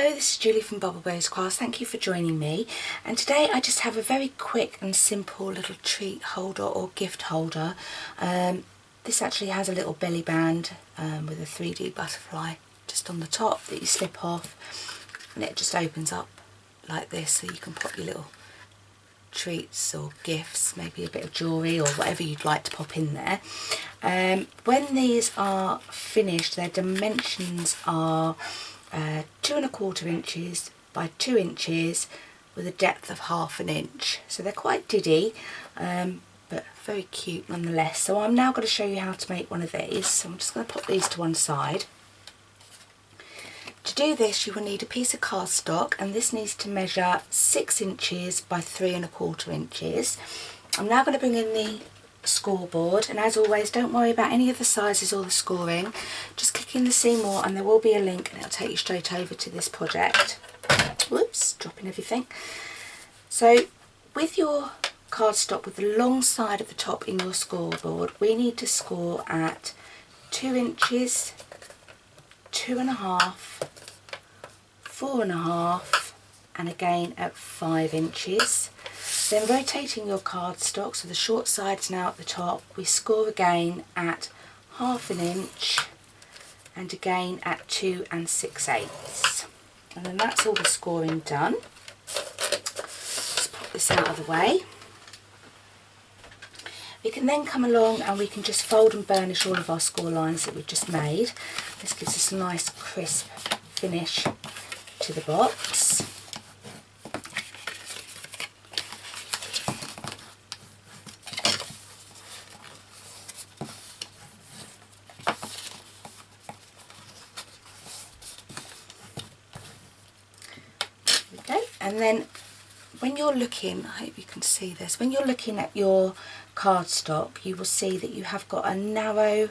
Hello, this is Julie from Bubbleberries class. Thank you for joining me. And today I just have a very quick and simple little treat holder or gift holder. This actually has a little belly band with a 3D butterfly just on the top that you slip off, and it just opens up like this, so you can pop your little treats or gifts, maybe a bit of jewellery or whatever you'd like to pop in there. When these are finished, their dimensions are 2¼ inches by 2 inches with a depth of ½ inch. So they're quite diddy, but very cute nonetheless. So I'm now going to show you how to make one of these. So I'm just going to put these to one side. To do this, you will need a piece of cardstock, and this needs to measure 6 inches by 3¼ inches. I'm now going to bring in the scoreboard, and as always, don't worry about any of the sizes or the scoring. Just click in the see more and there will be a link and it'll take you straight over to this project. Whoops, dropping everything. So with your cardstock with the long side of the top in your scoreboard, we need to score at 2 inches, 2½, 4½, and again at 5 inches. Then rotating your cardstock, so the short side's now at the top, we score again at ½ inch and again at 2 6/8. And then that's all the scoring done. Just pop this out of the way. We can then come along and we can just fold and burnish all of our score lines that we've just made. This gives us a nice crisp finish to the box. And then when you're looking, I hope you can see this, when you're looking at your cardstock, you will see that you have got a narrow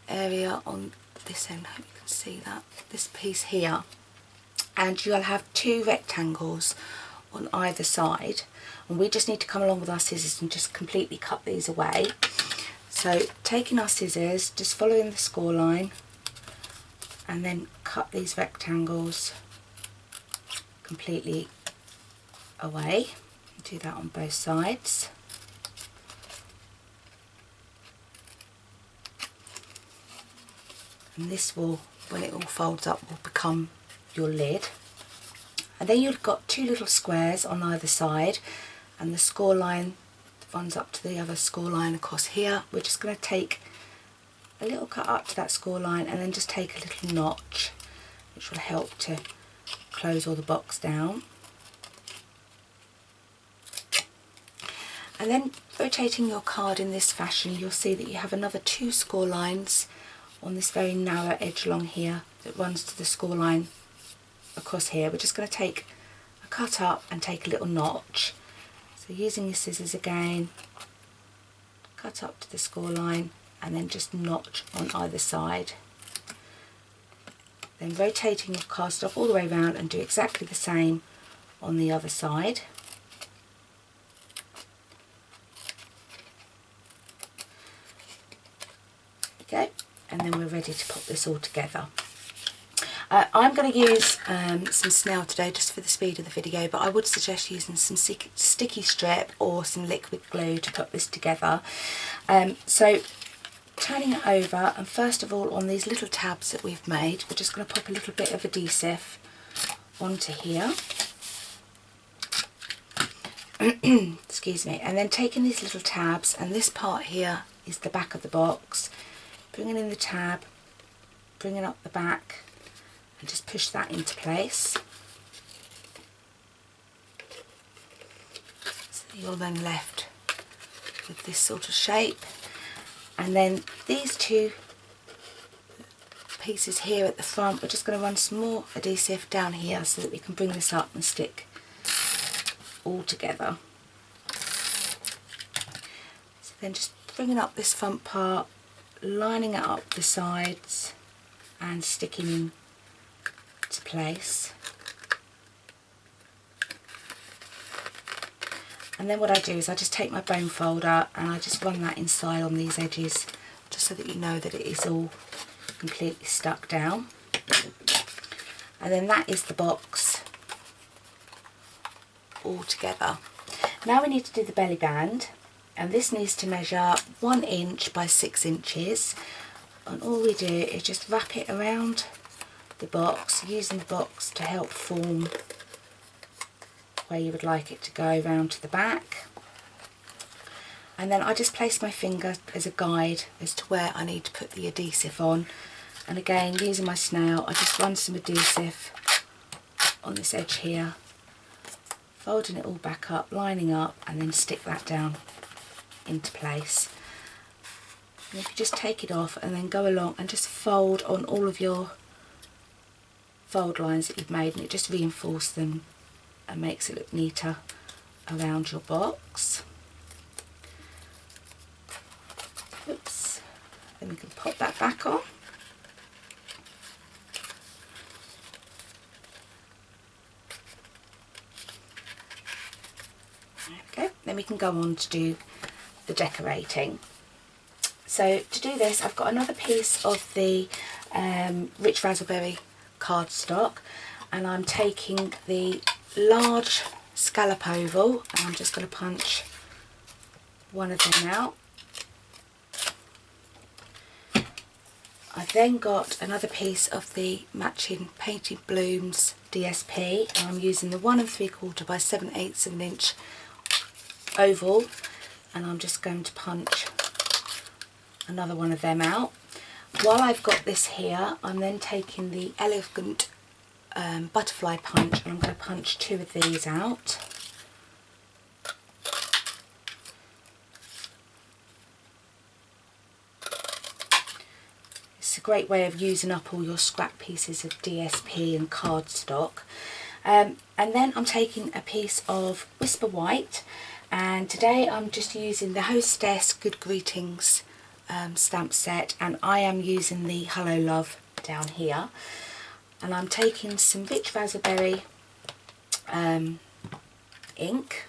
area on this end. I hope you can see that, this piece here, and you'll have 2 rectangles on either side, and we just need to come along with our scissors and just completely cut these away. So taking our scissors, just following the score line, and then cut these rectangles completely away. Do that on both sides. And this will, when it all folds up, will become your lid. And then you've got 2 little squares on either side, and the score line runs up to the other score line across here. We're just going to take a little cut up to that score line and then just take a little notch, which will help to close all the box down. And then rotating your card in this fashion, you'll see that you have another 2 score lines on this very narrow edge along here that runs to the score line across here. We're just going to take a cut up and take a little notch. So using your scissors again, cut up to the score line and then just notch on either side. Then rotating your cardstock all the way around and do exactly the same on the other side. Okay, and then we're ready to put this all together. I'm going to use some snail today just for the speed of the video, but I would suggest using some sticky strip or some liquid glue to put this together. So turning it over, and first of all on these little tabs that we've made, we're just going to pop a little bit of adhesive onto here. Excuse me. And then taking these little tabs, and this part here is the back of the box, bringing in the tab, bringing up the back, and just push that into place. So you're then left with this sort of shape. And then these 2 pieces here at the front, we're just going to run some more adhesive down here so that we can bring this up and stick all together. So then just bringing up this front part, lining it up the sides and sticking to place. And then what I do is I just take my bone folder and I just run that inside on these edges, just so that you know that it is all completely stuck down. and then that is the box all together. Now we need to do the belly band, and this needs to measure 1 inch by 6 inches, and all we do is just wrap it around the box, using the box to help form where you would like it to go round to the back. And then I just place my finger as a guide as to where I need to put the adhesive on, and again using my snail I just run some adhesive on this edge here, folding it all back up, lining up, and then stick that down into place. And if you just take it off and then go along and just fold on all of your fold lines that you've made, and it just reinforces them and makes it look neater around your box. Oops, then we can pop that back on. There we go. Then we can go on to do the decorating. So to do this, I've got another piece of the Rich Raspberry cardstock, and I'm taking the large scallop oval and I'm just going to punch one of them out. I've then got another piece of the matching Painted Blooms DSP, and I'm using the 1 3/4 by 7/8 of an inch oval, and I'm just going to punch another one of them out. While I've got this here, I'm then taking the Elegant butterfly punch, and I'm going to punch 2 of these out. It's a great way of using up all your scrap pieces of DSP and cardstock. And then I'm taking a piece of Whisper White, and today I'm just using the Hostess Good Greetings stamp set, and I am using the Hello Love down here. And I'm taking some Rich Raspberry ink,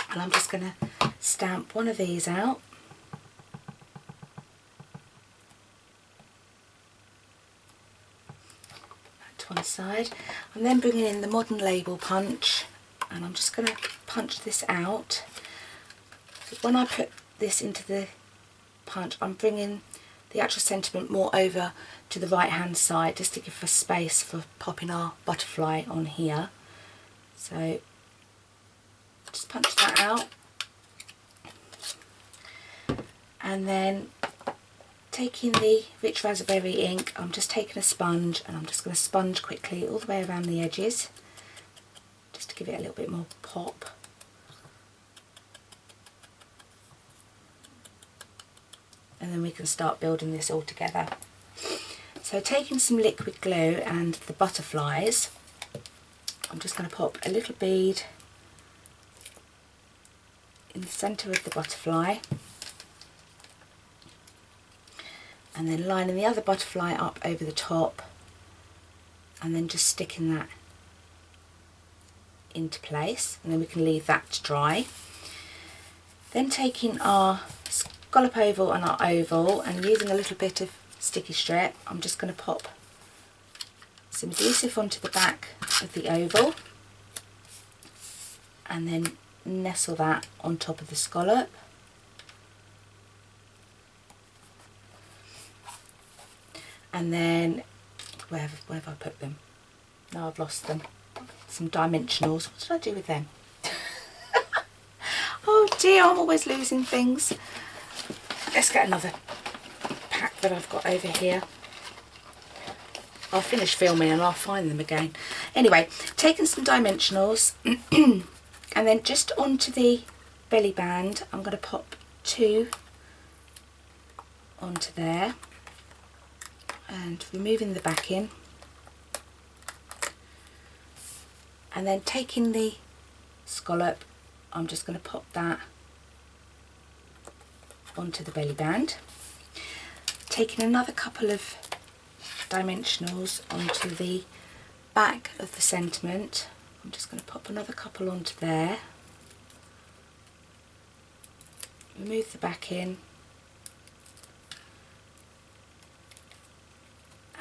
and I'm just going to stamp one of these out. To one side. I'm then bringing in the Modern Label punch, and I'm just going to punch this out. When I put this into the punch, I'm bringing the actual sentiment more over to the right hand side, just to give us space for popping our butterfly on here. So just punch that out, and then taking the Rich Raspberry ink, I'm just taking a sponge and I'm just going to sponge quickly all the way around the edges, just to give it a little bit more pop. And then we can start building this all together. So taking some liquid glue and the butterflies, I'm just going to pop a little bead in the centre of the butterfly, and then lining the other butterfly up over the top, and then just sticking that into place, and then we can leave that to dry. Then taking our scallop oval and our oval, and using a little bit of sticky strip, I'm just going to pop some adhesive onto the back of the oval, and then nestle that on top of the scallop. And then where have I put them? Now I've lost them. Some dimensionals. What did I do with them? Oh dear, I'm always losing things. Let's get another pack that I've got over here. I'll finish filming and I'll find them again. Anyway, taking some dimensionals and then just onto the belly band, I'm going to pop 2 onto there, and removing the backing, and then taking the scallop, I'm just going to pop that onto the belly band. Taking another couple of dimensionals onto the back of the sentiment, I'm just going to pop another couple onto there, remove the backing,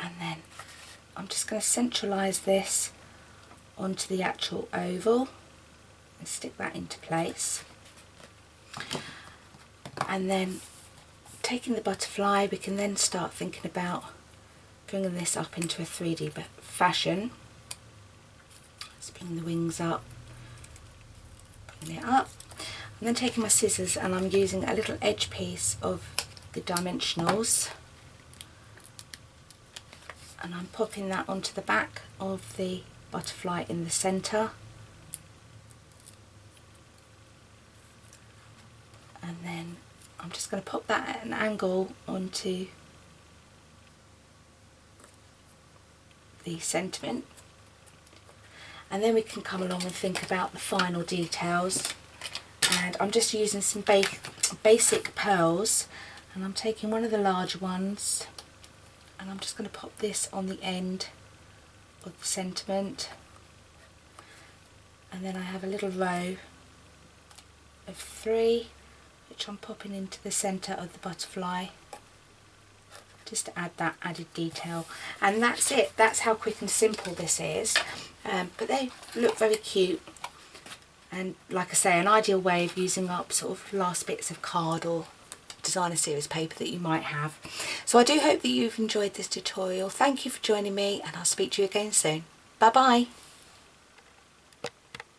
and then I'm just going to centralise this onto the actual oval and stick that into place. And then taking the butterfly, we can then start thinking about bringing this up into a 3D fashion. Let's bring the wings up, bringing it up, and then taking my scissors, and I'm using a little edge piece of the dimensionals, and I'm popping that onto the back of the butterfly in the centre, and then I'm just going to pop that at an angle onto the sentiment, and then we can come along and think about the final details. And I'm just using some basic pearls, and I'm taking one of the larger ones, and I'm just going to pop this on the end of the sentiment, and then I have a little row of 3 which I'm popping into the centre of the butterfly, just to add that added detail. And that's it. That's how quick and simple this is, but they look very cute, and like I say, an ideal way of using up sort of last bits of card or designer series paper that you might have. So I do hope that you've enjoyed this tutorial. Thank you for joining me, and I'll speak to you again soon. Bye bye.